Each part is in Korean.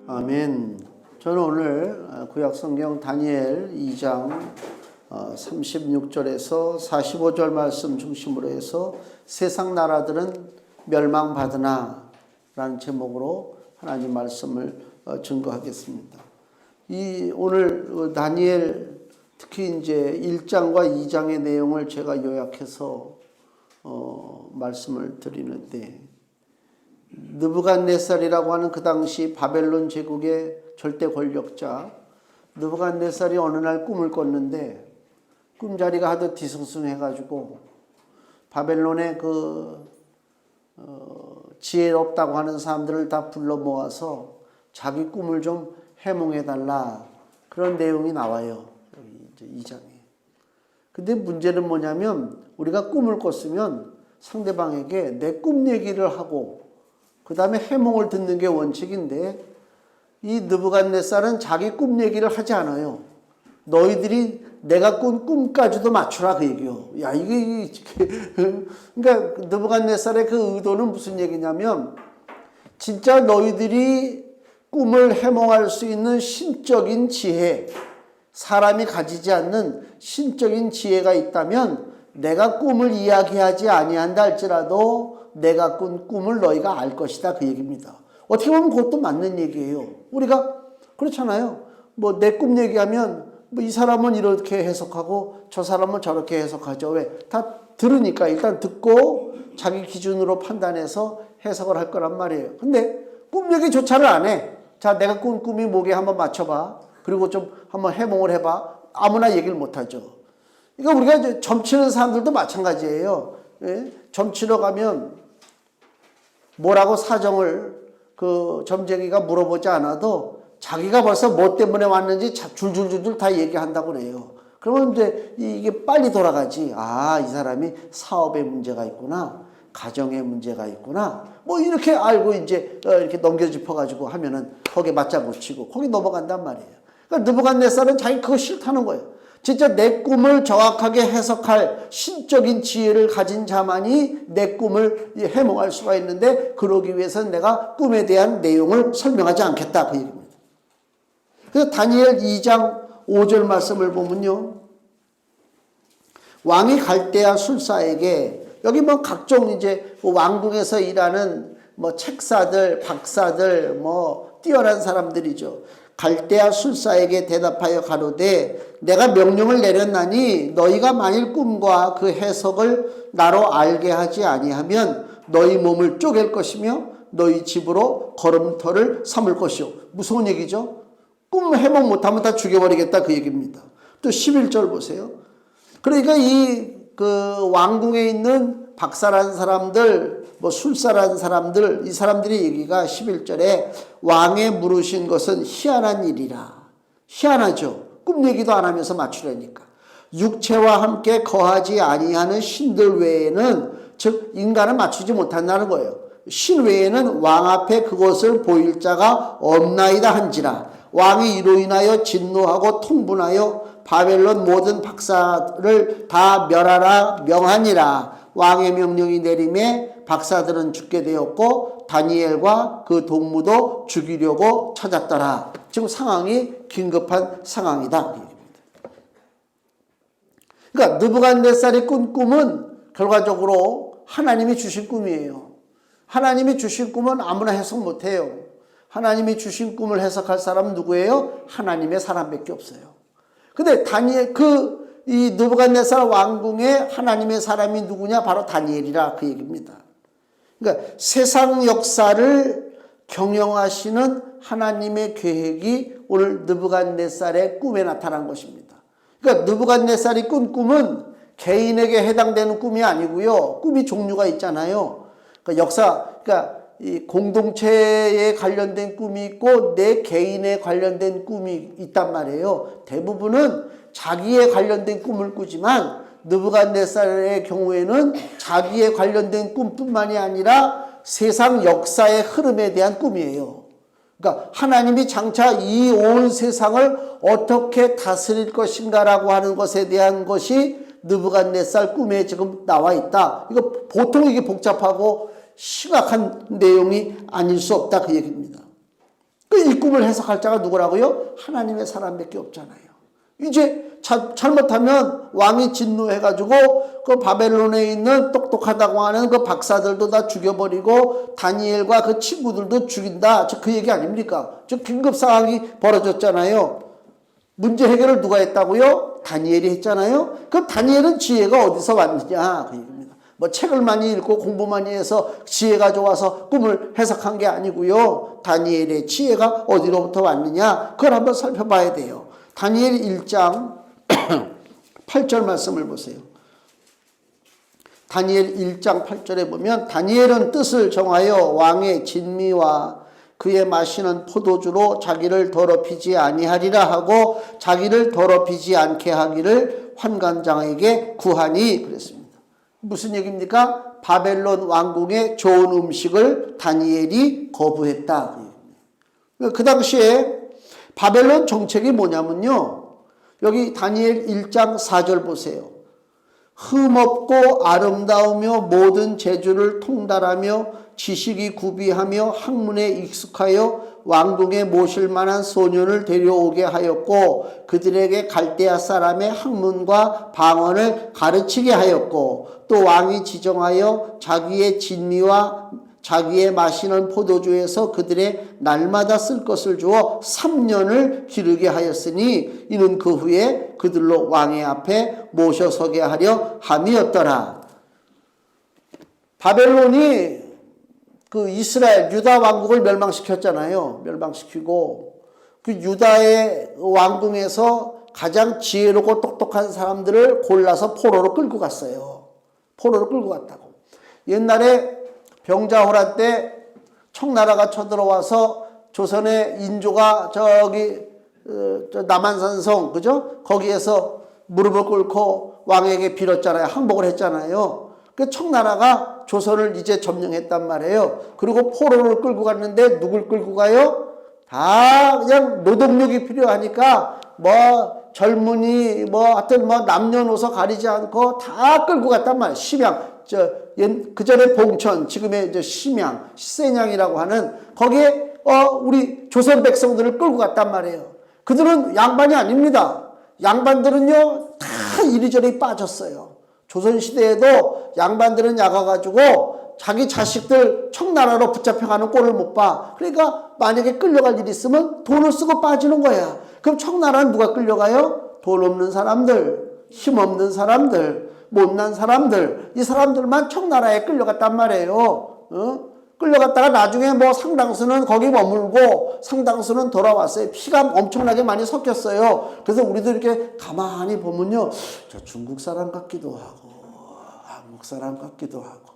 아멘. 저는 오늘 구약성경 다니엘 2장 36절에서 45절 말씀 중심으로 해서 세상 나라들은 멸망받으나 라는 제목으로 하나님 말씀을 증거하겠습니다. 오늘 다니엘 특히 이제 1장과 2장의 내용을 제가 요약해서 말씀을 드리는데, 느부갓네살이라고 하는 그 당시 바벨론 제국의 절대 권력자 느부갓네살이 어느 날 꿈을 꿨는데, 꿈자리가 하도 뒤숭숭해가지고 바벨론의 지혜롭다고 하는 사람들을 다 불러 모아서 자기 꿈을 좀 해몽해달라, 그런 내용이 나와요. 여기 이제 2장에. 근데 문제는 뭐냐면, 우리가 꿈을 꿨으면 상대방에게 내 꿈 얘기를 하고 그 다음에 해몽을 듣는 게 원칙인데, 이 느부갓네살은 자기 꿈 얘기를 하지 않아요. 너희들이 내가 꾼 꿈까지도 맞추라, 그 얘기요. 야, 이게 그러니까 느부갓네살의 그 의도는 무슨 얘기냐면, 진짜 너희들이 꿈을 해몽할 수 있는 신적인 지혜, 사람이 가지지 않는 신적인 지혜가 있다면 내가 꿈을 이야기하지 아니한다 할지라도 내가 꾼 꿈을 너희가 알 것이다, 그 얘기입니다. 어떻게 보면 그것도 맞는 얘기예요. 우리가 그렇잖아요. 뭐 내 꿈 얘기하면 뭐 이 사람은 이렇게 해석하고 저 사람은 저렇게 해석하죠. 왜? 다 들으니까 일단 듣고 자기 기준으로 판단해서 해석을 할 거란 말이에요. 근데 꿈 얘기조차를 안 해. 자, 내가 꾼 꿈이 뭐게 한번 맞춰봐. 그리고 좀 한번 해몽을 해봐. 아무나 얘기를 못하죠. 그러니까 우리가 이제 점치는 사람들도 마찬가지예요. 예? 점치러 가면 뭐라고 사정을 그 점쟁이가 물어보지 않아도 자기가 벌써 뭐 때문에 왔는지 줄줄줄줄 다 얘기한다고 그래요. 그러면 이제 이게 빨리 돌아가지. 아, 이 사람이 사업에 문제가 있구나, 가정에 문제가 있구나, 뭐 이렇게 알고 이제 이렇게 넘겨짚어가지고 하면은 거기에 맞장구 치고 거기 넘어간단 말이에요. 그러니까 느부갓네살은 자기 그거 싫다는 거예요. 진짜 내 꿈을 정확하게 해석할 신적인 지혜를 가진 자만이 내 꿈을 해몽할 수가 있는데, 그러기 위해서는 내가 꿈에 대한 내용을 설명하지 않겠다, 그 얘기입니다. 그래서 다니엘 2장 5절 말씀을 보면요, 왕이 갈대아 술사에게, 여기 뭐 각종 이제 왕궁에서 일하는 뭐 책사들, 박사들, 뭐 뛰어난 사람들이죠. 갈대아 술사에게 대답하여 가로되, 내가 명령을 내렸나니 너희가 만일 꿈과 그 해석을 나로 알게 하지 아니하면 너희 몸을 쪼갤 것이며 너희 집으로 걸음터를 삼을 것이요. 무서운 얘기죠. 꿈 해몽 못하면 다 죽여버리겠다, 그 얘기입니다. 또 11절 보세요. 그러니까 그 왕궁에 있는 박사라는 사람들, 뭐 술사라는 사람들, 이 사람들의 얘기가 11절에 왕의 물으신 것은 희한한 일이라. 희한하죠. 꿈 얘기도 안 하면서 맞추려니까. 육체와 함께 거하지 아니하는 신들 외에는, 즉 인간은 맞추지 못한다는 거예요. 신 외에는 왕 앞에 그것을 보일 자가 없나이다 한지라. 왕이 이로 인하여 진노하고 통분하여 바벨론 모든 박사를 다 멸하라 명하니라. 왕의 명령이 내림에 박사들은 죽게 되었고 다니엘과 그 동무도 죽이려고 찾았더라. 지금 상황이 긴급한 상황이다. 그러니까 느부갓네살이 꾼 꿈은 결과적으로 하나님이 주신 꿈이에요. 하나님이 주신 꿈은 아무나 해석 못해요. 하나님이 주신 꿈을 해석할 사람은 누구예요? 하나님의 사람밖에 없어요. 근데 이 느부갓네살 왕궁에 하나님의 사람이 누구냐? 바로 다니엘이라, 그 얘기입니다. 그러니까 세상 역사를 경영하시는 하나님의 계획이 오늘 느부갓네살의 꿈에 나타난 것입니다. 그러니까 느부갓네살이 꾼 꿈은 개인에게 해당되는 꿈이 아니고요. 꿈이 종류가 있잖아요. 그러니까 이 공동체에 관련된 꿈이 있고 내 개인에 관련된 꿈이 있단 말이에요. 대부분은 자기에 관련된 꿈을 꾸지만 느부갓네살의 경우에는 자기에 관련된 꿈뿐만이 아니라 세상 역사의 흐름에 대한 꿈이에요. 그러니까 하나님이 장차 이 온 세상을 어떻게 다스릴 것인가라고 하는 것에 대한 것이 느부갓네살 꿈에 지금 나와 있다. 이거 보통 이게 복잡하고 심각한 내용이 아닐 수 없다, 그 얘기입니다. 이 꿈을 해석할 자가 누구라고요? 하나님의 사람밖에 없잖아요. 이제 잘못하면 왕이 진노해가지고 그 바벨론에 있는 똑똑하다고 하는 그 박사들도 다 죽여버리고 다니엘과 그 친구들도 죽인다. 그 얘기 아닙니까? 저 긴급 상황이 벌어졌잖아요. 문제 해결을 누가 했다고요? 다니엘이 했잖아요. 그럼 다니엘은 지혜가 어디서 왔느냐? 그 얘기입니다. 뭐 책을 많이 읽고 공부 많이 해서 지혜가 좋아서 꿈을 해석한 게 아니고요. 다니엘의 지혜가 어디로부터 왔느냐? 그걸 한번 살펴봐야 돼요. 다니엘 1장 8절 말씀을 보세요. 다니엘 1장 8절에 보면 다니엘은 뜻을 정하여 왕의 진미와 그의 마시는 포도주로 자기를 더럽히지 아니하리라 하고 자기를 더럽히지 않게 하기를 환관장에게 구하니 그랬습니다. 무슨 얘기입니까? 바벨론 왕궁의 좋은 음식을 다니엘이 거부했다. 그 당시에 바벨론 정책이 뭐냐면요. 여기 다니엘 1장 4절 보세요. 흠없고 아름다우며 모든 재주를 통달하며 지식이 구비하며 학문에 익숙하여 왕궁에 모실 만한 소년을 데려오게 하였고 그들에게 갈대아 사람의 학문과 방언을 가르치게 하였고 또 왕이 지정하여 자기의 진미와 자기의 마시는 포도주에서 그들의 날마다 쓸 것을 주어 3년을 기르게 하였으니 이는 그 후에 그들로 왕의 앞에 모셔서게 하려 함이었더라. 바벨론이 그 이스라엘 유다 왕국을 멸망시켰잖아요. 멸망시키고 그 유다의 왕궁에서 가장 지혜롭고 똑똑한 사람들을 골라서 포로로 끌고 갔어요. 포로로 끌고 갔다고. 옛날에 병자호란 때 청나라가 쳐들어와서 조선의 인조가 저기 남한산성 그죠? 거기에서 무릎을 꿇고 왕에게 빌었잖아요. 항복을 했잖아요. 그 청나라가 조선을 이제 점령했단 말이에요. 그리고 포로를 끌고 갔는데 누굴 끌고 가요? 다 그냥 노동력이 필요하니까 뭐 젊은이 뭐 하여튼 뭐 남녀노소 가리지 않고 다 끌고 갔단 말이에요. 심양 그 전에 봉천 지금의 이제 심양 시세냥이라고 하는 거기에 우리 조선 백성들을 끌고 갔단 말이에요. 그들은 양반이 아닙니다. 양반들은요 다 이리저리 빠졌어요. 조선시대에도 양반들은 야가가지고 자기 자식들 청나라로 붙잡혀가는 꼴을 못 봐. 그러니까 만약에 끌려갈 일이 있으면 돈을 쓰고 빠지는 거야. 그럼 청나라는 누가 끌려가요? 돈 없는 사람들, 힘없는 사람들, 못난 사람들, 이 사람들만 청나라에 끌려갔단 말이에요. 끌려갔다가 나중에 뭐 상당수는 거기 머물고 상당수는 돌아왔어요. 피가 엄청나게 많이 섞였어요. 그래서 우리도 이렇게 가만히 보면요. 저 중국 사람 같기도 하고 한국 사람 같기도 하고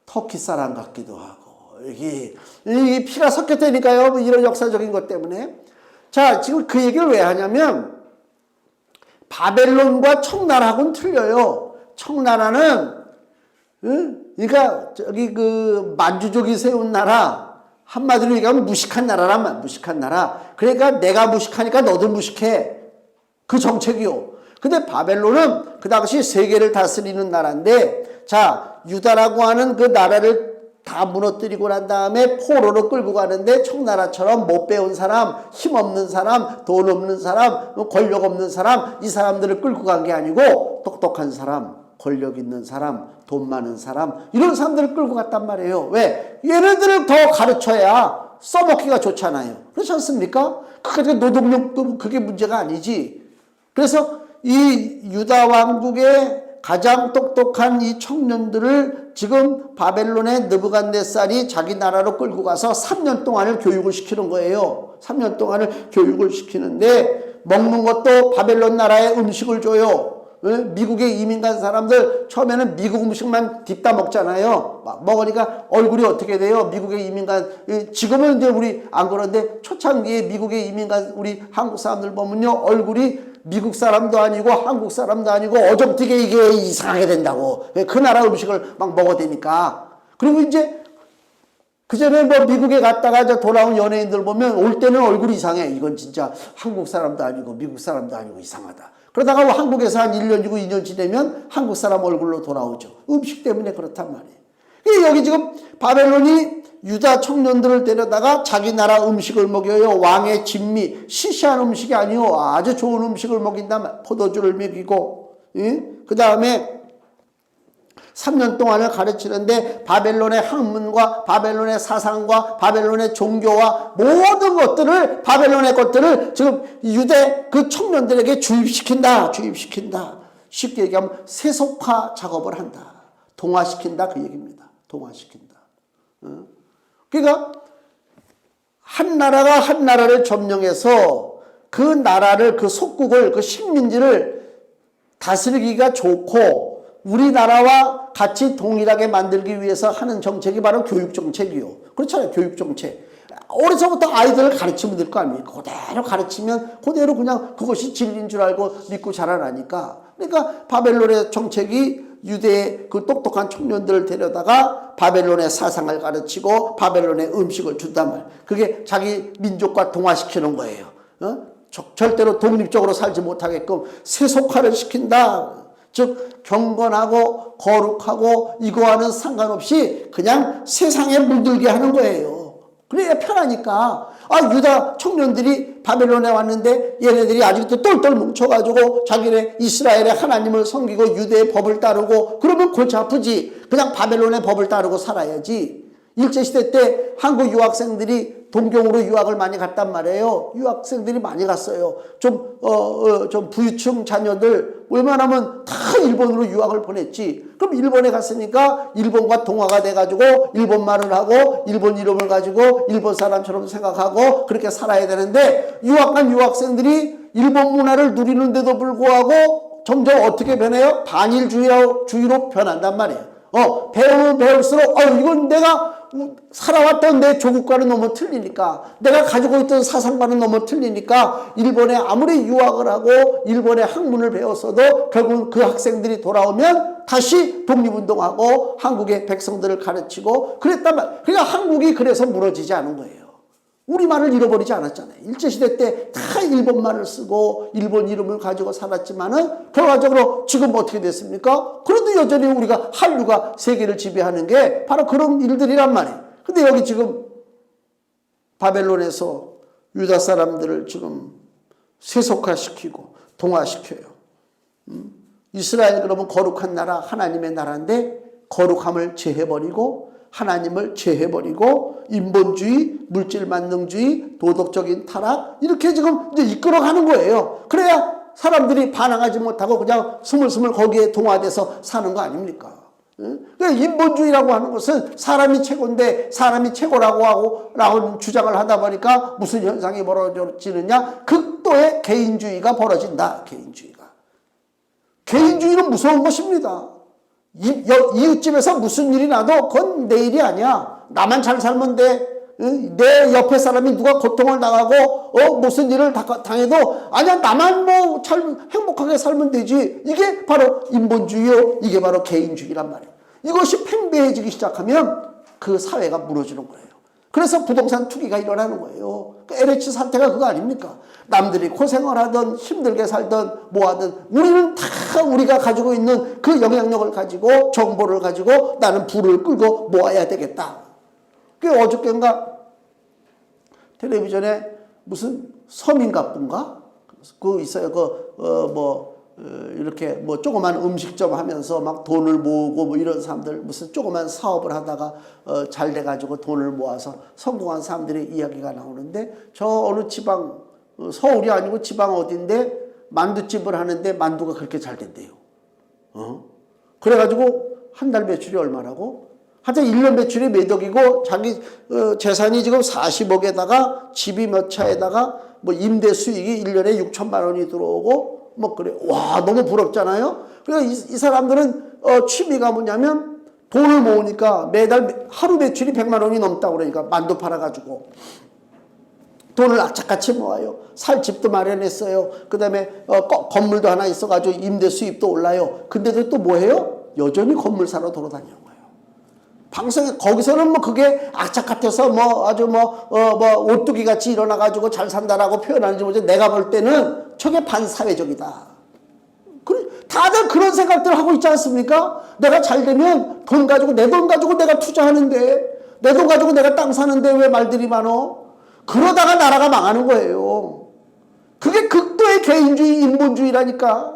터키 사람 같기도 하고 이 피가 섞였다니까요. 뭐 이런 역사적인 것 때문에. 자, 지금 그 얘기를 왜 하냐면 바벨론과 청나라하고는 틀려요. 청나라는 그러니까 저기 그 만주족이 세운 나라 한마디로 얘기하면 무식한 나라란 말. 무식한 나라. 그러니까 내가 무식하니까 너도 무식해. 그 정책이요. 근데 바벨론은 그 당시 세계를 다스리는 나라인데 자 유다라고 하는 그 나라를 다 무너뜨리고 난 다음에 포로로 끌고 가는데 청나라처럼 못 배운 사람, 힘없는 사람, 돈 없는 사람, 권력 없는 사람 이 사람들을 끌고 간 게 아니고 똑똑한 사람, 권력 있는 사람, 돈 많은 사람 이런 사람들을 끌고 갔단 말이에요. 왜? 얘네들을 더 가르쳐야 써먹기가 좋잖아요. 그렇지 않습니까? 그게 노동력도 그게 문제가 아니지. 그래서 이 유다 왕국의 가장 똑똑한 이 청년들을 지금 바벨론의 느부갓네살이 자기 나라로 끌고 가서 3년 동안을 교육을 시키는 거예요. 3년 동안을 교육을 시키는데 먹는 것도 바벨론 나라의 음식을 줘요. 미국에 이민 간 사람들 처음에는 미국 음식만 딥다 먹잖아요. 먹으니까 얼굴이 어떻게 돼요? 미국에 이민 간 지금은 이제 우리 안 그런데 초창기에 미국에 이민 간 우리 한국 사람들 보면요 얼굴이 미국 사람도 아니고 한국 사람도 아니고 어정튀게 이게 이상하게 된다고. 그 나라 음식을 막 먹어대니까. 그리고 이제 그 전에 뭐 미국에 갔다가 이제 돌아온 연예인들 보면 올 때는 얼굴이 이상해. 이건 진짜 한국 사람도 아니고 미국 사람도 아니고 이상하다. 그러다가 한국에서 한 1년이고 2년 지내면 한국 사람 얼굴로 돌아오죠. 음식 때문에 그렇단 말이에요. 여기 지금 바벨론이 유다 청년들을 데려다가 자기 나라 음식을 먹여요. 왕의 진미, 시시한 음식이 아니요, 아주 좋은 음식을 먹인다. 포도주를 먹이고, 그 다음에 3년 동안을 가르치는데 바벨론의 학문과 바벨론의 사상과 바벨론의 종교와 모든 것들을, 바벨론의 것들을 지금 유대 그 청년들에게 주입시킨다. 쉽게 얘기하면 세속화 작업을 한다. 동화시킨다, 그 얘기입니다. 동화시킨다. 그러니까 한 나라가 한 나라를 점령해서 그 나라를, 그 속국을, 그 식민지를 다스리기가 좋고 우리나라와 같이 동일하게 만들기 위해서 하는 정책이 바로 교육정책이요. 그렇잖아요. 교육정책. 어려서부터 아이들을 가르치면 될 거 아닙니까? 그대로 가르치면 그대로 그냥 그것이 진리인 줄 알고 믿고 자라나니까. 그러니까 바벨론의 정책이 유대의 그 똑똑한 청년들을 데려다가 바벨론의 사상을 가르치고 바벨론의 음식을 준단 말이에요. 그게 자기 민족과 동화시키는 거예요. 절대로 독립적으로 살지 못하게끔 세속화를 시킨다. 즉 경건하고 거룩하고 이거와는 상관없이 그냥 세상에 물들게 하는 거예요. 그래야 편하니까. 유다 청년들이 바벨론에 왔는데 얘네들이 아직도 똘똘 뭉쳐가지고 자기네 이스라엘의 하나님을 섬기고 유대의 법을 따르고 그러면 골치 아프지. 그냥 바벨론의 법을 따르고 살아야지. 일제시대 때 한국 유학생들이 동경으로 유학을 많이 갔단 말이에요. 유학생들이 많이 갔어요. 좀 부유층 자녀들 웬만하면 다 일본으로 유학을 보냈지. 그럼 일본에 갔으니까 일본과 동화가 돼가지고 일본 말을 하고 일본 이름을 가지고 일본 사람처럼 생각하고 그렇게 살아야 되는데 유학 간 유학생들이 일본 문화를 누리는데도 불구하고 점점 어떻게 변해요? 반일주의로 변한단 말이에요. 배우면 배울수록 이건 내가 살아왔던 내 조국과는 너무 틀리니까, 내가 가지고 있던 사상과는 너무 틀리니까 일본에 아무리 유학을 하고 일본의 학문을 배웠어도 결국 그 학생들이 돌아오면 다시 독립운동하고 한국의 백성들을 가르치고 그랬단 말이에요. 그러니까 한국이 그래서 무너지지 않은 거예요. 우리말을 잃어버리지 않았잖아요. 일제시대 때 다 일본말을 쓰고 일본 이름을 가지고 살았지만은 결과적으로 지금 어떻게 됐습니까? 그래도 여전히 우리가 한류가 세계를 지배하는 게 바로 그런 일들이란 말이에요. 근데 여기 지금 바벨론에서 유다 사람들을 지금 세속화시키고 동화시켜요. 이스라엘 그러면 거룩한 나라, 하나님의 나라인데 거룩함을 제해버리고 하나님을 제해버리고 인본주의, 물질만능주의, 도덕적인 타락 이렇게 지금 이제 이끌어가는 거예요. 그래야 사람들이 반항하지 못하고 그냥 스물스물 거기에 동화돼서 사는 거 아닙니까? 그러니까 인본주의라고 하는 것은 사람이 최고인데 사람이 최고라고 하고 주장을 하다 보니까 무슨 현상이 벌어지느냐? 극도의 개인주의가 벌어진다. 개인주의는 무서운 것입니다. 이웃집에서 무슨 일이 나도 그건 내 일이 아니야. 나만 잘 살면 돼. 내 옆에 사람이 누가 고통을 당하고 무슨 일을 당해도 아니야 나만 뭐 잘 행복하게 살면 되지. 이게 바로 인본주의요. 이게 바로 개인주의란 말이에요. 이것이 팽배해지기 시작하면 그 사회가 무너지는 거예요. 그래서 부동산 투기가 일어나는 거예요. 그 LH 사태가 그거 아닙니까? 남들이 고생을 하든 힘들게 살든 뭐하든 우리는 다 우리가 가지고 있는 그 영향력을 가지고 정보를 가지고 나는 부를 끌고 모아야 되겠다. 그 어저께인가 텔레비전에 무슨 서민가분가 그 있어요. 이렇게 뭐 조그만 음식점 하면서 막 돈을 모으고 뭐 이런 사람들 무슨 조그만 사업을 하다가 잘 돼가지고 돈을 모아서 성공한 사람들의 이야기가 나오는데 저 어느 지방 서울이 아니고 지방 어딘데 만두집을 하는데 만두가 그렇게 잘 된대요. 그래가지고 한 달 매출이 얼마라고? 하여튼 1년 매출이 몇 억이고 자기 재산이 지금 40억에다가 집이 몇 차에다가 뭐 임대 수익이 1년에 6천만 원이 들어오고 뭐 그래. 와 너무 부럽잖아요. 그러니까 이 사람들은 취미가 뭐냐면 돈을 모으니까 매달 하루 매출이 100만 원이 넘다고 그러니까 만두 팔아가지고 돈을 악착같이 모아요. 살 집도 마련했어요. 그 다음에 건물도 하나 있어가지고 임대 수입도 올라요. 근데도 또 뭐해요? 여전히 건물 사러 돌아다니는 거예요. 방송에 거기서는 뭐 그게 악착 같아서 뭐 아주 오뚜기 같이 일어나가지고 잘 산다라고 표현하는지 모르지 내가 볼 때는 저게 반사회적이다. 그래 다들 그런 생각들 하고 있지 않습니까? 내가 잘 되면 돈 가지고, 내 돈 가지고 내가 투자하는데, 내 돈 가지고 내가 땅 사는데 왜 말들이 많어? 그러다가 나라가 망하는 거예요. 그게 극도의 개인주의, 인본주의라니까.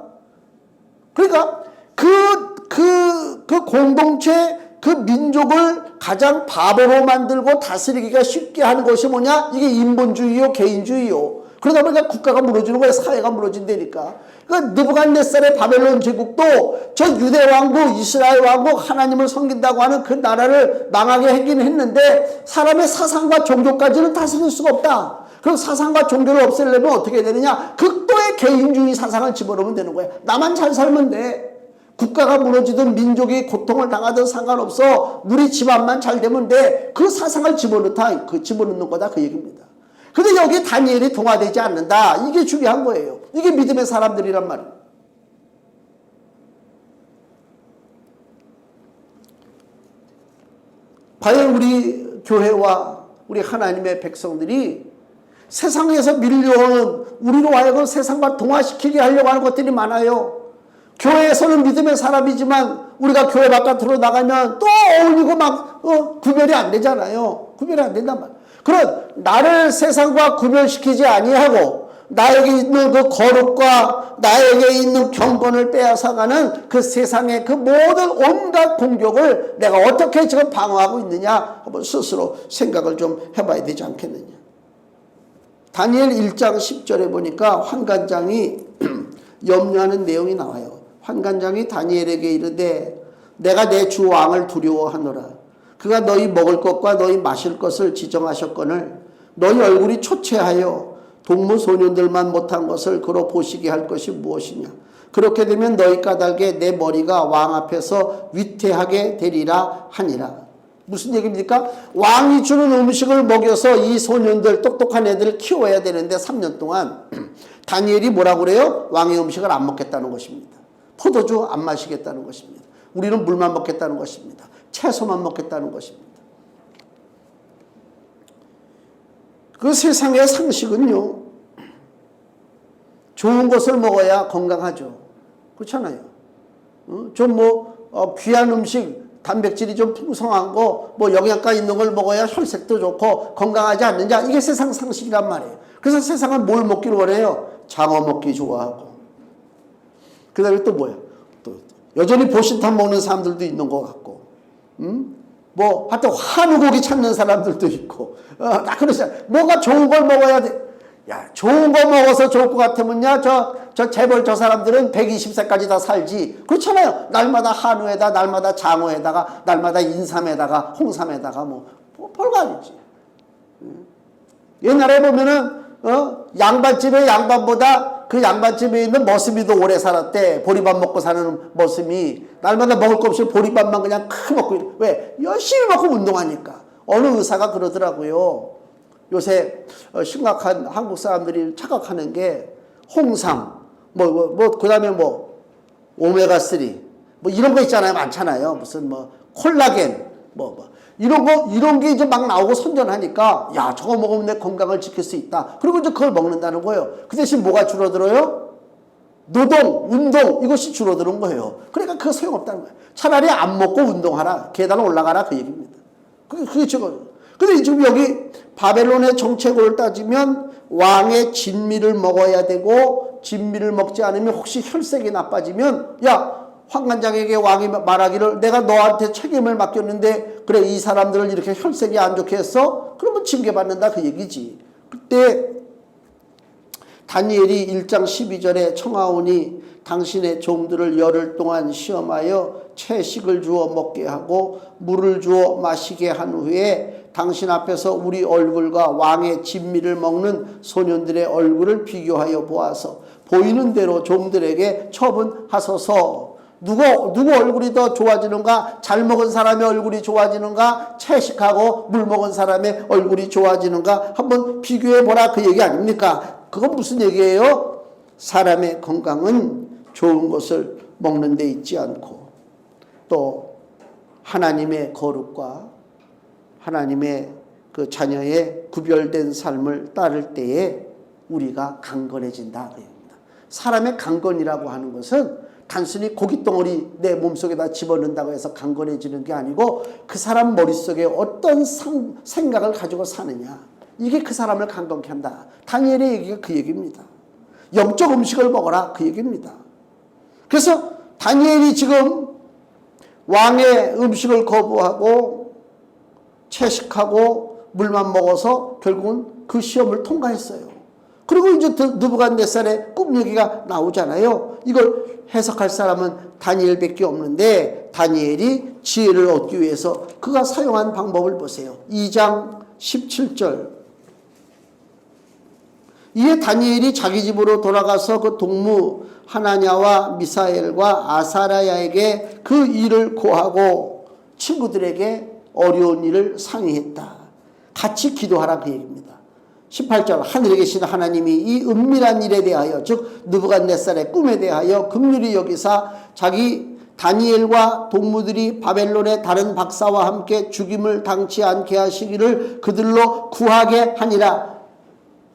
그러니까 그 공동체, 그 민족을 가장 바보로 만들고 다스리기가 쉽게 하는 것이 뭐냐? 이게 인본주의요, 개인주의요. 그러다 보니까 국가가 무너지는 거예요. 사회가 무너진다니까. 그러니까 느부갓네살의 바벨론 제국도 저 유대 왕국, 이스라엘 왕국, 하나님을 섬긴다고 하는 그 나라를 망하게 하긴 했는데 사람의 사상과 종교까지는 다스릴 수가 없다. 그럼 사상과 종교를 없애려면 어떻게 되느냐? 극도의 개인주의 사상을 집어넣으면 되는 거예요. 나만 잘 살면 돼. 국가가 무너지든 민족이 고통을 당하든 상관없어. 우리 집안만 잘 되면 돼. 그 사상을 집어넣는 거다 그 얘기입니다. 근데 여기 다니엘이 동화되지 않는다. 이게 중요한 거예요. 이게 믿음의 사람들이란 말이에요. 과연 우리 교회와 우리 하나님의 백성들이 세상에서 밀려오는, 우리로 하여금 세상과 동화시키게 하려고 하는 것들이 많아요. 교회에서는 믿음의 사람이지만 우리가 교회 바깥으로 나가면 또 어울리고 막 구별이 안 되잖아요. 구별이 안 된단 말이에요. 그런 나를 세상과 구별시키지 아니하고 나에게 있는 그 거룩과 나에게 있는 경건을 빼앗아가는 그 세상의 그 모든 온갖 공격을 내가 어떻게 지금 방어하고 있느냐 한번 스스로 생각을 좀 해봐야 되지 않겠느냐. 다니엘 1장 10절에 보니까 환관장이 염려하는 내용이 나와요. 환관장이 다니엘에게 이르되 내가 내 주 왕을 두려워하노라. 그가 너희 먹을 것과 너희 마실 것을 지정하셨거늘 너희 얼굴이 초췌하여 동무 소년들만 못한 것을 그로 보시게 할 것이 무엇이냐. 그렇게 되면 너희 까닭에 내 머리가 왕 앞에서 위태하게 되리라 하니라. 무슨 얘기입니까? 왕이 주는 음식을 먹여서 이 소년들 똑똑한 애들을 키워야 되는데 3년 동안 다니엘이 뭐라고 그래요? 왕의 음식을 안 먹겠다는 것입니다. 포도주 안 마시겠다는 것입니다. 우리는 물만 먹겠다는 것입니다. 채소만 먹겠다는 것입니다. 그 세상의 상식은요, 좋은 것을 먹어야 건강하죠. 그렇잖아요. 좀 귀한 음식, 단백질이 좀 풍성한 거, 영양가 있는 걸 먹어야 혈색도 좋고 건강하지 않느냐. 이게 세상 상식이란 말이에요. 그래서 세상은 뭘 먹기를 원해요? 장어 먹기 좋아하고. 그 다음에 또 뭐야? 또 여전히 보신탕 먹는 사람들도 있는 것 같고, 하여튼 한우고기 찾는 사람들도 있고, 다 그러잖아요. 뭔가 좋은 걸 먹어야 돼. 야, 좋은 거 먹어서 좋을 것 같으면요, 저 재벌 저 사람들은 120세까지 다 살지. 그렇잖아요. 날마다 한우에다, 날마다 장어에다가, 날마다 인삼에다가, 홍삼에다가 별거 아니지. 옛날에 보면은, 양반집의 양반보다 그 양반집에 있는 머슴이 더 오래 살았대. 보리밥 먹고 사는 머슴이. 날마다 먹을 거 없이 보리밥만 그냥 크 먹고. 왜? 열심히 먹고 운동하니까. 어느 의사가 그러더라고요. 요새 심각한 한국 사람들이 착각하는 게 홍삼, 그 다음에 오메가3, 이런 거 있잖아요. 많잖아요. 무슨 콜라겐, 이런 게 이제 막 나오고 선전하니까, 야, 저거 먹으면 내 건강을 지킬 수 있다. 그리고 이제 그걸 먹는다는 거예요. 그 대신 뭐가 줄어들어요? 노동, 운동, 이것이 줄어드는 거예요. 그러니까 그거 소용없다는 거예요. 차라리 안 먹고 운동하라. 계단 올라가라. 그 얘기입니다. 그게 지금. 근데 지금 여기 바벨론의 정책을 따지면 왕의 진미를 먹어야 되고, 진미를 먹지 않으면 혹시 혈색이 나빠지면, 야, 환관장에게 왕이 말하기를 내가 너한테 책임을 맡겼는데 그래 이 사람들을 이렇게 혈색이 안 좋게 했어? 그러면 징계받는다 그 얘기지. 그때 다니엘이 1장 12절에 청하오니 당신의 종들을 열흘 동안 시험하여 채식을 주어 먹게 하고 물을 주어 마시게 한 후에 당신 앞에서 우리 얼굴과 왕의 진미를 먹는 소년들의 얼굴을 비교하여 보아서 보이는 대로 종들에게 처분하소서. 누구 얼굴이 더 좋아지는가? 잘 먹은 사람의 얼굴이 좋아지는가? 채식하고 물 먹은 사람의 얼굴이 좋아지는가? 한번 비교해보라 그 얘기 아닙니까? 그건 무슨 얘기예요? 사람의 건강은 좋은 것을 먹는 데 있지 않고 또 하나님의 거룩과 하나님의 그 자녀의 구별된 삶을 따를 때에 우리가 강건해진다. 사람의 강건이라고 하는 것은 단순히 고깃덩어리 내 몸속에다 집어넣는다고 해서 강건해지는 게 아니고 그 사람 머릿속에 어떤 생각을 가지고 사느냐, 이게 그 사람을 강건케 한다. 다니엘의 얘기가 그 얘기입니다. 영적 음식을 먹어라, 그 얘기입니다. 그래서 다니엘이 지금 왕의 음식을 거부하고 채식하고 물만 먹어서 결국은 그 시험을 통과했어요. 그리고 이제 느부갓네살의 꿈 얘기가 나오잖아요. 이걸 해석할 사람은 다니엘밖에 없는데, 다니엘이 지혜를 얻기 위해서 그가 사용한 방법을 보세요. 2장 17절. 이에 다니엘이 자기 집으로 돌아가서 그 동무 하나냐와 미사엘과 아사랴에게 그 일을 고하고 친구들에게 어려운 일을 상의했다. 같이 기도하라, 그 얘기입니다. 18절. 하늘에 계신 하나님이 이 은밀한 일에 대하여, 즉 느부갓네살의 꿈에 대하여 긍휼히 여기사 자기 다니엘과 동무들이 바벨론의 다른 박사와 함께 죽임을 당치 않게 하시기를 그들로 구하게 하니라.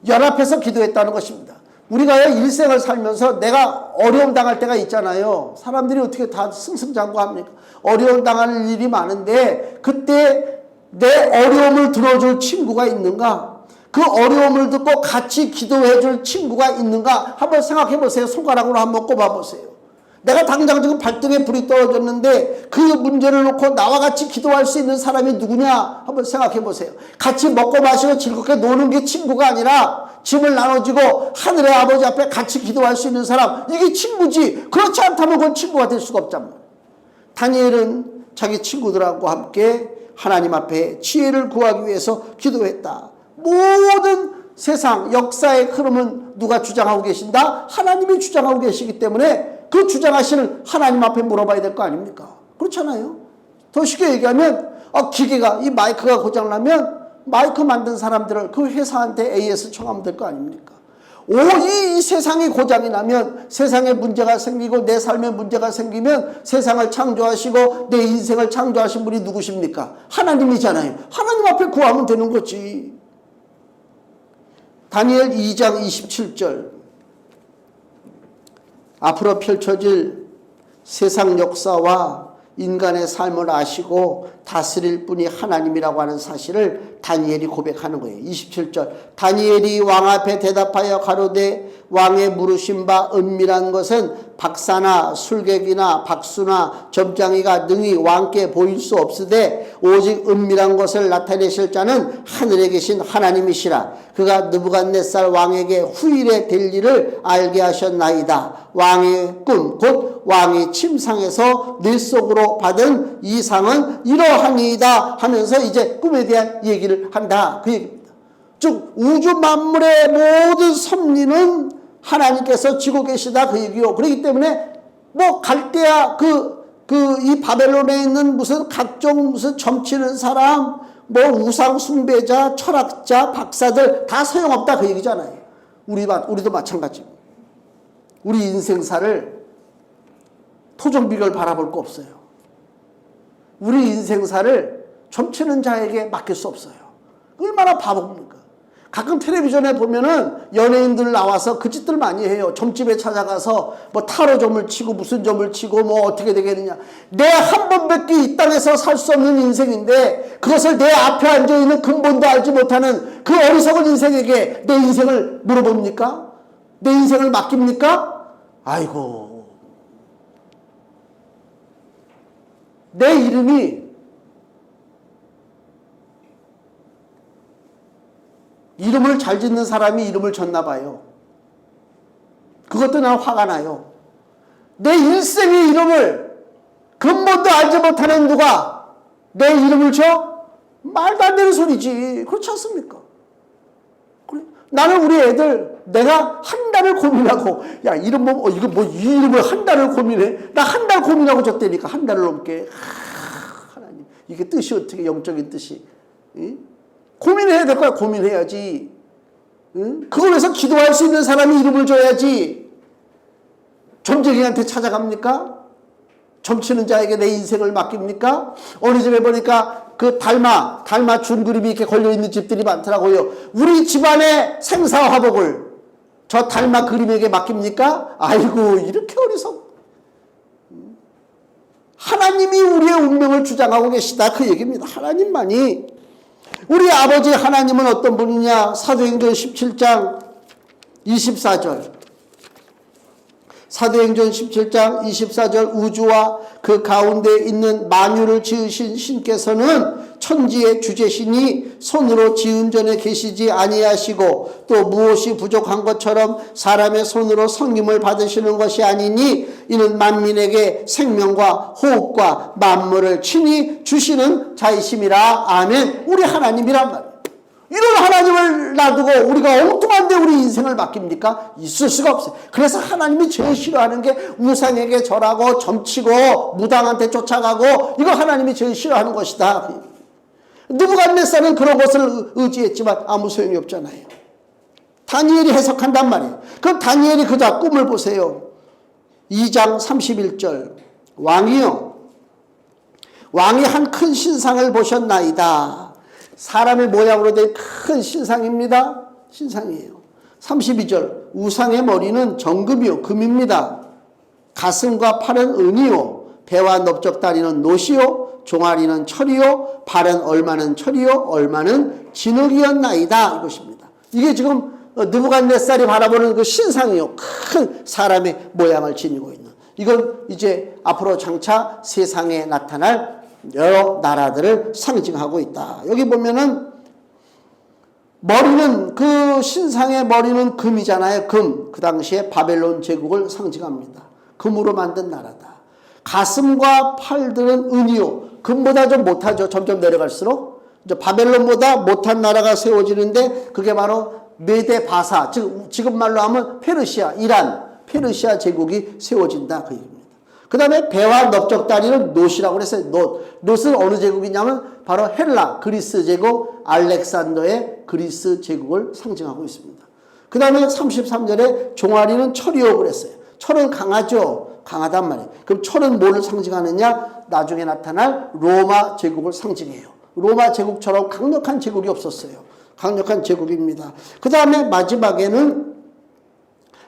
연합해서 기도했다는 것입니다. 우리가 일생을 살면서 내가 어려움 당할 때가 있잖아요. 사람들이 어떻게 다 승승장구합니까? 어려움 당할 일이 많은데 그때 내 어려움을 들어줄 친구가 있는가? 그 어려움을 듣고 같이 기도해 줄 친구가 있는가? 한번 생각해 보세요. 손가락으로 한번 꼽아 보세요. 내가 당장 지금 발등에 불이 떨어졌는데 그 문제를 놓고 나와 같이 기도할 수 있는 사람이 누구냐? 한번 생각해 보세요. 같이 먹고 마시고 즐겁게 노는 게 친구가 아니라 짐을 나눠주고 하늘의 아버지 앞에 같이 기도할 수 있는 사람, 이게 친구지. 그렇지 않다면 그건 친구가 될 수가 없단 말이에요. 다니엘은 자기 친구들하고 함께 하나님 앞에 지혜를 구하기 위해서 기도했다. 모든 세상 역사의 흐름은 누가 주장하고 계신다? 하나님이 주장하고 계시기 때문에 그 주장하시는 하나님 앞에 물어봐야 될 거 아닙니까? 그렇잖아요. 더 쉽게 얘기하면 기계가, 이 마이크가 고장나면 마이크 만든 사람들을 그 회사한테 AS 청하면 될 거 아닙니까? 이 세상이 고장이 나면, 세상에 문제가 생기고 내 삶에 문제가 생기면 세상을 창조하시고 내 인생을 창조하신 분이 누구십니까? 하나님이잖아요. 하나님 앞에 구하면 되는 거지. 다니엘 2장 27절. 앞으로 펼쳐질 세상 역사와 인간의 삶을 아시고 다스릴 분이 하나님이라고 하는 사실을 다니엘이 고백하는 거예요. 27절. 다니엘이 왕 앞에 대답하여 가로되 왕의 물으신 바 은밀한 것은 박사나 술객이나 박수나 점장이가 능히 왕께 보일 수 없으되 오직 은밀한 것을 나타내실 자는 하늘에 계신 하나님이시라. 그가 느부갓네살 왕에게 후일에 될 일을 알게 하셨나이다. 왕의 꿈 곧 왕이 침상에서 늘 속으로 받은 이상은 이러하니이다 하면서 이제 꿈에 대한 얘기를 한다, 그 얘기입니다. 즉 우주 만물의 모든 섭리는 하나님께서 지고 계시다, 그 얘기요. 그렇기 때문에 갈대아 이 바벨론에 있는 무슨 각종 무슨 점치는 사람, 우상 숭배자, 철학자, 박사들 다 소용없다, 그 얘기잖아요. 우리도 마찬가지입니다. 우리 인생사를 토종비결 바라볼 거 없어요. 우리 인생사를 점치는 자에게 맡길 수 없어요. 얼마나 바보입니까? 가끔 텔레비전에 보면은 연예인들 나와서 그 짓들 많이 해요. 점집에 찾아가서 타로점을 치고 무슨 점을 치고 어떻게 되겠느냐. 내 한 번밖에 이 땅에서 살 수 없는 인생인데 그것을 내 앞에 앉아있는 근본도 알지 못하는 그 어리석은 인생에게 내 인생을 물어봅니까? 내 인생을 맡깁니까? 아이고, 내 이름을 잘 짓는 사람이 이름을 졌나 봐요. 그것도 난 화가 나요. 내 일생의 이름을 근본도 알지 못하는 누가 내 이름을 줘? 말도 안 되는 소리지. 그렇지 않습니까? 그래. 나는 우리 애들 내가 한 달을 고민하고, 야, 이 이름을 한 달을 고민해? 나 한 달 고민하고 줬다니까. 한 달을 넘게. 하나님, 이게 뜻이 어떻게, 영적인 뜻이. 응? 고민해야 될 거야. 고민해야지. 응? 그걸 위해서 기도할 수 있는 사람이 이름을 줘야지. 점쟁이한테 찾아갑니까? 점치는 자에게 내 인생을 맡깁니까? 어느 집에 보니까 그 달마 준 그림이 이렇게 걸려있는 집들이 많더라고요. 우리 집안의 생사화복을 저 달마 그림에게 맡깁니까? 아이고, 이렇게 어리석. 하나님이 우리의 운명을 주장하고 계시다 그 얘기입니다. 하나님만이. 우리 아버지 하나님은 어떤 분이냐? 사도행전 17장 24절. 사도행전 17장 24절 우주와 그 가운데 있는 만유를 지으신 신께서는 천지의 주제시니 손으로 지은 전에 계시지 아니하시고 또 무엇이 부족한 것처럼 사람의 손으로 섬김을 받으시는 것이 아니니 이는 만민에게 생명과 호흡과 만물을 친히 주시는 자이심이라. 아멘. 우리 하나님이란 말이에요. 이런 하나님을 놔두고 우리가 엉뚱한데 우리 인생을 맡깁니까? 있을 수가 없어요. 그래서 하나님이 제일 싫어하는 게 우상에게 절하고 점치고 무당한테 쫓아가고, 이거 하나님이 제일 싫어하는 것이다. 느부갓네살은 그런 것을 의지했지만 아무 소용이 없잖아요. 다니엘이 해석한단 말이에요. 그럼 다니엘이 그자 꿈을 보세요. 2장 31절. 왕이요, 왕이 한 큰 신상을 보셨나이다. 사람의 모양으로 된 큰 신상입니다. 신상이에요. 32절. 우상의 머리는 정금이요 금입니다. 가슴과 팔은 은이요 배와 넓적다리는 노시요 종아리는 철이요 발은 얼마는 철이요 얼마는 진흙이었나이다. 이것입니다. 이게 지금 느부갓네살이 바라보는 그 신상이요, 큰 사람의 모양을 지니고 있는, 이건 이제 앞으로 장차 세상에 나타날 여러 나라들을 상징하고 있다. 여기 보면은 머리는, 그 신상의 머리는 금이잖아요. 금. 그 당시에 바벨론 제국을 상징합니다. 금으로 만든 나라다. 가슴과 팔들은 은이요. 금보다 좀 못하죠. 점점 내려갈수록. 이제 바벨론보다 못한 나라가 세워지는데 그게 바로 메데 바사, 지금 말로 하면 페르시아, 이란, 페르시아 제국이 세워진다. 그 얘기입니다. 그 다음에 배와 넓적다리는 놋이라고 그랬어요. 놋은 어느 제국이냐면 바로 헬라, 그리스 제국, 알렉산더의 그리스 제국을 상징하고 있습니다. 그 다음에 33절에 종아리는 철이요 그랬어요. 철은 강하죠. 강하단 말이에요. 그럼 철은 뭐를 상징하느냐? 나중에 나타날 로마 제국을 상징해요. 로마 제국처럼 강력한 제국이 없었어요. 강력한 제국입니다. 그 다음에 마지막에는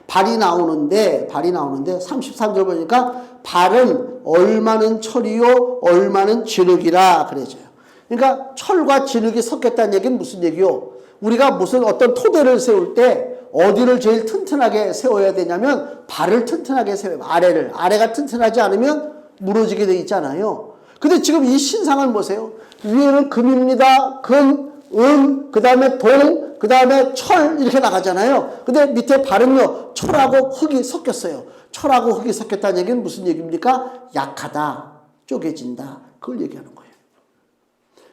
발이 나오는데 33절 보니까 발은 얼마는 철이요 얼마는 진흙이라 그래져요. 그러니까 철과 진흙이 섞였다는 얘기는 무슨 얘기요? 우리가 무슨 어떤 토대를 세울 때 어디를 제일 튼튼하게 세워야 되냐면 발을 튼튼하게 세워요. 아래가 튼튼하지 않으면 무너지게 돼 있잖아요. 근데 지금 이 신상을 보세요. 위에는 금입니다. 금, 은, 그 다음에 동, 그 다음에 철 이렇게 나가잖아요. 근데 밑에 발은요, 철하고 흙이 섞였어요. 철하고 흙이 섞였다는 얘기는 무슨 얘기입니까? 약하다, 쪼개진다, 그걸 얘기하는 거예요.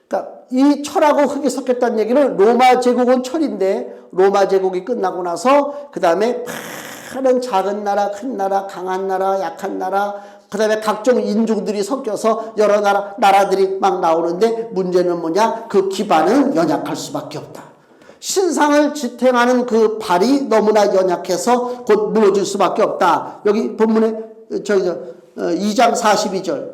그러니까 이 철하고 흙이 섞였다는 얘기는 로마 제국은 철인데 로마 제국이 끝나고 나서 그 다음에 많은 작은 나라, 큰 나라, 강한 나라, 약한 나라, 그 다음에 각종 인종들이 섞여서 여러 나라들이 막 나오는데 문제는 뭐냐? 그 기반은 연약할 수밖에 없다. 신상을 지탱하는 그 발이 너무나 연약해서 곧 무너질 수밖에 없다. 여기 본문에 2장 42절.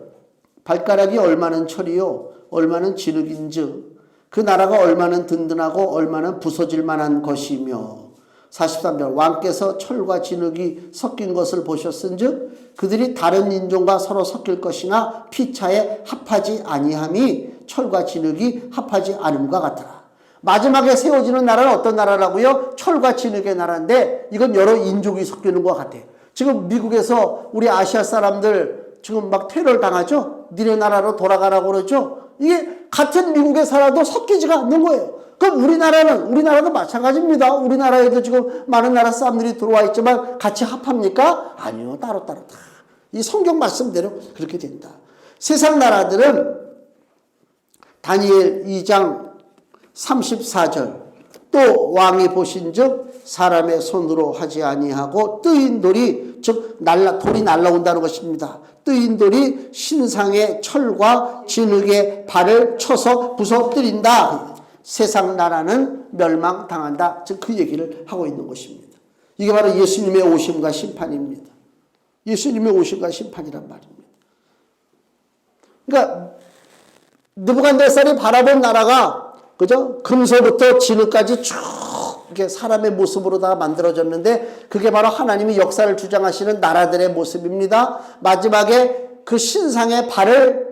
발가락이 얼마는 철이요 얼마는 진흙인즉 그 나라가 얼마는 든든하고 얼마는 부서질 만한 것이며. 43절. 왕께서 철과 진흙이 섞인 것을 보셨은즉 그들이 다른 인종과 서로 섞일 것이나 피차에 합하지 아니함이 철과 진흙이 합하지 않음과 같더라. 마지막에 세워지는 나라는 어떤 나라라고요? 철과 진흙의 나라인데 이건 여러 인종이 섞이는 것 같아요. 지금 미국에서 우리 아시아 사람들 지금 막 테러를 당하죠? 니네 나라로 돌아가라고 그러죠? 이게 같은 미국에 살아도 섞이지가 않는 거예요. 그럼 우리나라도 마찬가지입니다. 우리나라에도 지금 많은 나라 사람들이 들어와 있지만 같이 합합니까? 아니요. 따로따로 다. 이 성경 말씀대로 그렇게 된다. 세상 나라들은 다니엘 2장 34절 또 왕이 보신즉 사람의 손으로 하지 아니하고 뜨인 돌이 즉 돌이 날라온다는 것입니다. 뜨인 돌이 신상의 철과 진흙의 발을 쳐서 부서뜨린다. 세상 나라는 멸망당한다. 즉 그 얘기를 하고 있는 것입니다. 이게 바로 예수님의 오심과 심판입니다. 예수님의 오심과 심판이란 말입니다. 그러니까 느부갓네살이 바라본 나라가 그죠? 금서부터 진흙까지 쭉 이렇게 사람의 모습으로 다 만들어졌는데 그게 바로 하나님이 역사를 주장하시는 나라들의 모습입니다. 마지막에 그 신상의 발을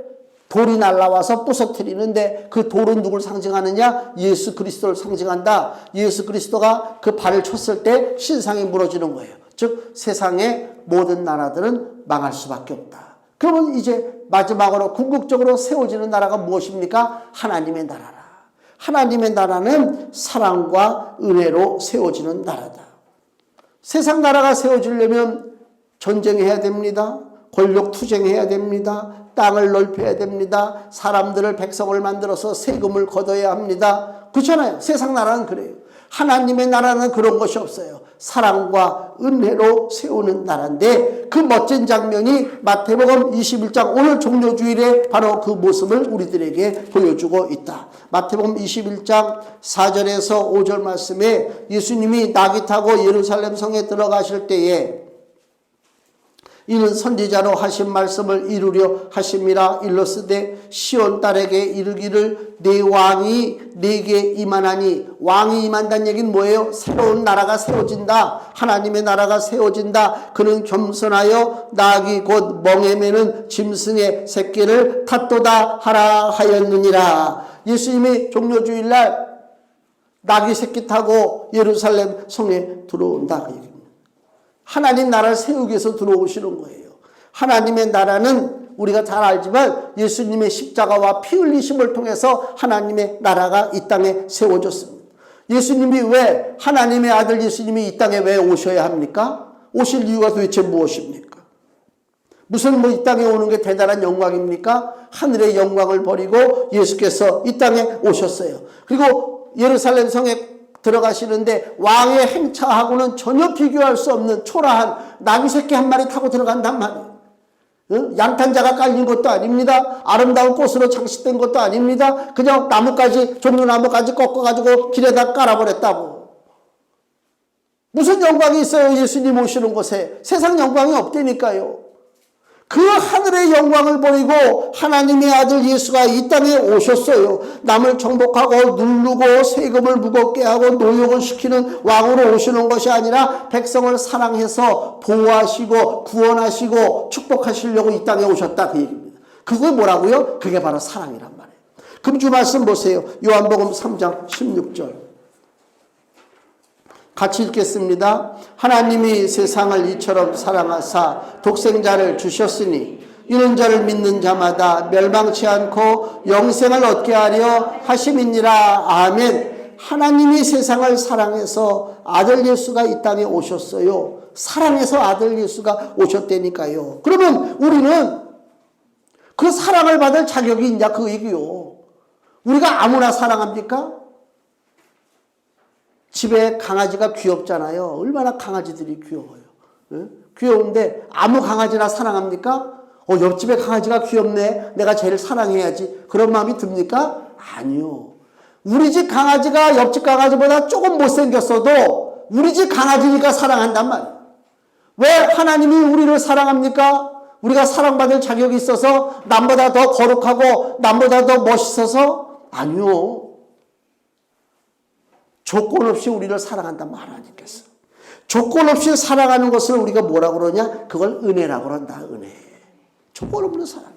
돌이 날라와서 부서뜨리는데 그 돌은 누굴 상징하느냐? 예수 그리스도를 상징한다. 예수 그리스도가 그 발을 쳤을 때 신상이 무너지는 거예요. 즉 세상의 모든 나라들은 망할 수밖에 없다. 그러면 이제 마지막으로 궁극적으로 세워지는 나라가 무엇입니까? 하나님의 나라라. 하나님의 나라는 사랑과 은혜로 세워지는 나라다. 세상 나라가 세워지려면 전쟁해야 됩니다. 권력 투쟁해야 됩니다. 땅을 넓혀야 됩니다. 사람들을 백성을 만들어서 세금을 걷어야 합니다. 그렇잖아요. 세상 나라는 그래요. 하나님의 나라는 그런 것이 없어요. 사랑과 은혜로 세우는 나라인데 그 멋진 장면이 마태복음 21장 오늘 종료주일에 바로 그 모습을 우리들에게 보여주고 있다. 마태복음 21장 4절에서 5절 말씀에 예수님이 낙이 타고 예루살렘 성에 들어가실 때에 이는 선지자로 하신 말씀을 이루려 하심이라. 일러스되 시온 딸에게 이르기를 내 왕이 내게 임하나니. 왕이 임한다는 얘기는 뭐예요? 새로운 나라가 세워진다. 하나님의 나라가 세워진다. 그는 겸손하여 낙이 곧 멍에 매는 짐승의 새끼를 탓도다 하라 하였느니라. 예수님이 종료주일날 낙이 새끼 타고 예루살렘 성에 들어온다. 그 얘기입니다. 하나님 나라를 세우기 위해서 들어오시는 거예요. 하나님의 나라는 우리가 잘 알지만 예수님의 십자가와 피 흘리심을 통해서 하나님의 나라가 이 땅에 세워졌습니다. 예수님이 왜 하나님의 아들 예수님이 이 땅에 왜 오셔야 합니까? 오실 이유가 도대체 무엇입니까? 무슨 이 땅에 오는 게 대단한 영광입니까? 하늘의 영광을 버리고 예수께서 이 땅에 오셨어요. 그리고 예루살렘 성에 들어가시는데 왕의 행차하고는 전혀 비교할 수 없는 초라한 나귀 새끼 한 마리 타고 들어간단 말이에요. 양탄자가 깔린 것도 아닙니다. 아름다운 꽃으로 장식된 것도 아닙니다. 그냥 나뭇가지, 종려나뭇가지 꺾어가지고 길에다 깔아버렸다고. 무슨 영광이 있어요? 예수님 오시는 곳에. 세상 영광이 없다니까요. 그 하늘의 영광을 버리고 하나님의 아들 예수가 이 땅에 오셨어요. 남을 정복하고 누르고 세금을 무겁게 하고 노역을 시키는 왕으로 오시는 것이 아니라 백성을 사랑해서 보호하시고 구원하시고 축복하시려고 이 땅에 오셨다. 그 얘기입니다. 그게 뭐라고요? 그게 바로 사랑이란 말이에요. 금주 말씀 보세요. 요한복음 3장 16절. 같이 읽겠습니다. 하나님이 세상을 이처럼 사랑하사 독생자를 주셨으니 이는 저를 믿는 자마다 멸망치 않고 영생을 얻게 하려 하심이니라. 아멘. 하나님이 세상을 사랑해서 아들 예수가 이 땅에 오셨어요. 사랑해서 아들 예수가 오셨다니까요. 그러면 우리는 그 사랑을 받을 자격이 있냐 그 얘기요. 우리가 아무나 사랑합니까? 집에 강아지가 귀엽잖아요. 얼마나 강아지들이 귀여워요. 귀여운데 아무 강아지나 사랑합니까? 옆집에 강아지가 귀엽네. 내가 쟤를 사랑해야지. 그런 마음이 듭니까? 아니요. 우리 집 강아지가 옆집 강아지보다 조금 못생겼어도 우리 집 강아지니까 사랑한단 말이에요. 왜 하나님이 우리를 사랑합니까? 우리가 사랑받을 자격이 있어서 남보다 더 거룩하고 남보다 더 멋있어서? 아니요. 조건 없이 우리를 사랑한단 하나님께서. 조건 없이 사랑하는 것을 우리가 뭐라고 그러냐? 그걸 은혜라고 그런다. 은혜. 조건 없는 사랑.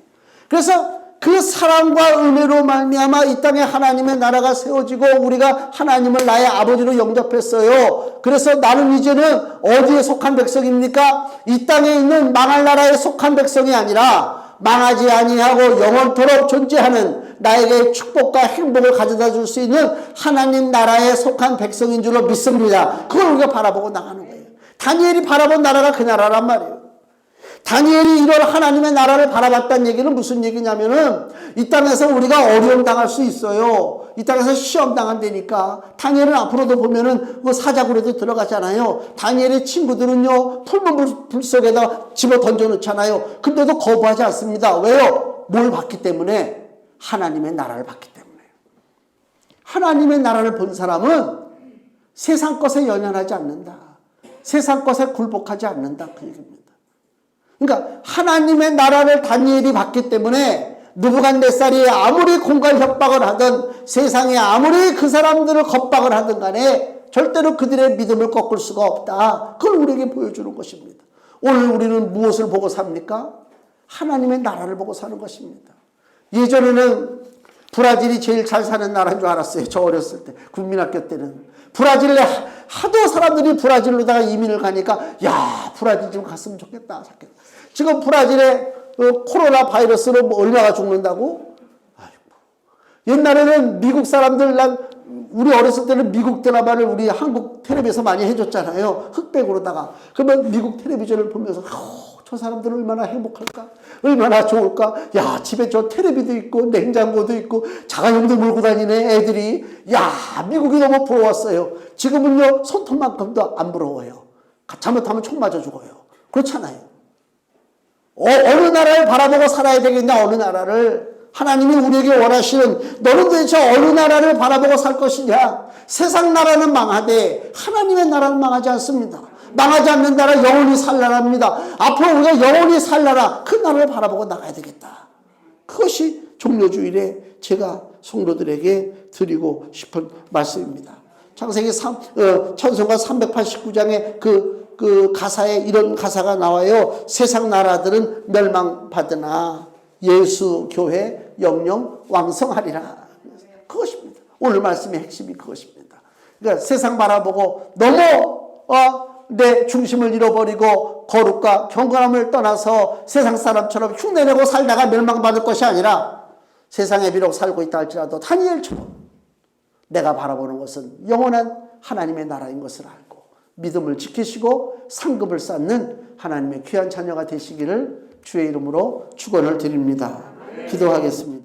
그래서 그 사랑과 은혜로 말미암아 이 땅에 하나님의 나라가 세워지고 우리가 하나님을 나의 아버지로 영접했어요. 그래서 나는 이제는 어디에 속한 백성입니까? 이 땅에 있는 망할 나라에 속한 백성이 아니라 망하지 아니하고 영원토록 존재하는 나에게 축복과 행복을 가져다 줄 수 있는 하나님 나라에 속한 백성인 줄로 믿습니다. 그걸 우리가 바라보고 나가는 거예요. 다니엘이 바라본 나라가 그 나라란 말이에요. 다니엘이 이런 하나님의 나라를 바라봤다는 얘기는 무슨 얘기냐면은 이 땅에서 우리가 어려움 당할 수 있어요. 이 땅에서 시험 당한다니까. 다니엘은 앞으로도 보면은 그 사자굴에도 들어가잖아요. 다니엘의 친구들은요 풀문 불 속에다 집어 던져 놓잖아요. 근데도 거부하지 않습니다. 왜요? 뭘 봤기 때문에? 하나님의 나라를 봤기 때문에. 하나님의 나라를 본 사람은 세상 것에 연연하지 않는다. 세상 것에 굴복하지 않는다. 그 얘기입니다. 그러니까 하나님의 나라를 다니엘이 봤기 때문에 느부갓네살이 아무리 공갈 협박을 하든 세상에 아무리 그 사람들을 겁박을 하든 간에 절대로 그들의 믿음을 꺾을 수가 없다. 그걸 우리에게 보여주는 것입니다. 오늘 우리는 무엇을 보고 삽니까? 하나님의 나라를 보고 사는 것입니다. 예전에는 브라질이 제일 잘 사는 나라인 줄 알았어요. 저 어렸을 때 국민학교 때는 브라질에 하도 사람들이 브라질로다가 이민을 가니까 야 브라질 좀 갔으면 좋겠다. 지금 브라질에 코로나 바이러스로 뭐 얼마나 죽는다고? 아이고. 옛날에는 미국 사람들 우리 어렸을 때는 미국 드라마를 우리 한국 텔레비에서 많이 해줬잖아요. 흑백으로다가. 그러면 미국 텔레비전을 보면서 저 사람들은 얼마나 행복할까? 얼마나 좋을까? 야, 집에 저 텔레비도 있고 냉장고도 있고 자가용도 몰고 다니네 애들이. 야, 미국이 너무 부러웠어요. 지금은요 손톱만큼도 안 부러워요. 잘못하면 총 맞아 죽어요. 그렇잖아요. 어느 나라를 바라보고 살아야 되겠냐? 어느 나라를. 하나님이 우리에게 원하시는 너는 도대체 어느 나라를 바라보고 살 것이냐? 세상 나라는 망하되 하나님의 나라는 망하지 않습니다. 망하지 않는 나라 영원히 살 나라입니다. 앞으로 우리가 영원히 살 나라 그 나라를 바라보고 나가야 되겠다. 그것이 종료주일에 제가 성도들에게 드리고 싶은 말씀입니다. 창세기 천성가 389장에 그 가사에 이런 가사가 나와요. 세상 나라들은 멸망받으나 예수 교회 영영 왕성하리라. 그것입니다. 오늘 말씀의 핵심이 그것입니다. 그러니까 세상 바라보고 너무 내 중심을 잃어버리고 거룩과 경건함을 떠나서 세상 사람처럼 흉내내고 살다가 멸망받을 것이 아니라 세상에 비록 살고 있다 할지라도 다니엘처럼 내가 바라보는 것은 영원한 하나님의 나라인 것을 알고 믿음을 지키시고 상급을 쌓는 하나님의 귀한 자녀가 되시기를 주의 이름으로 축원을 드립니다. 기도하겠습니다.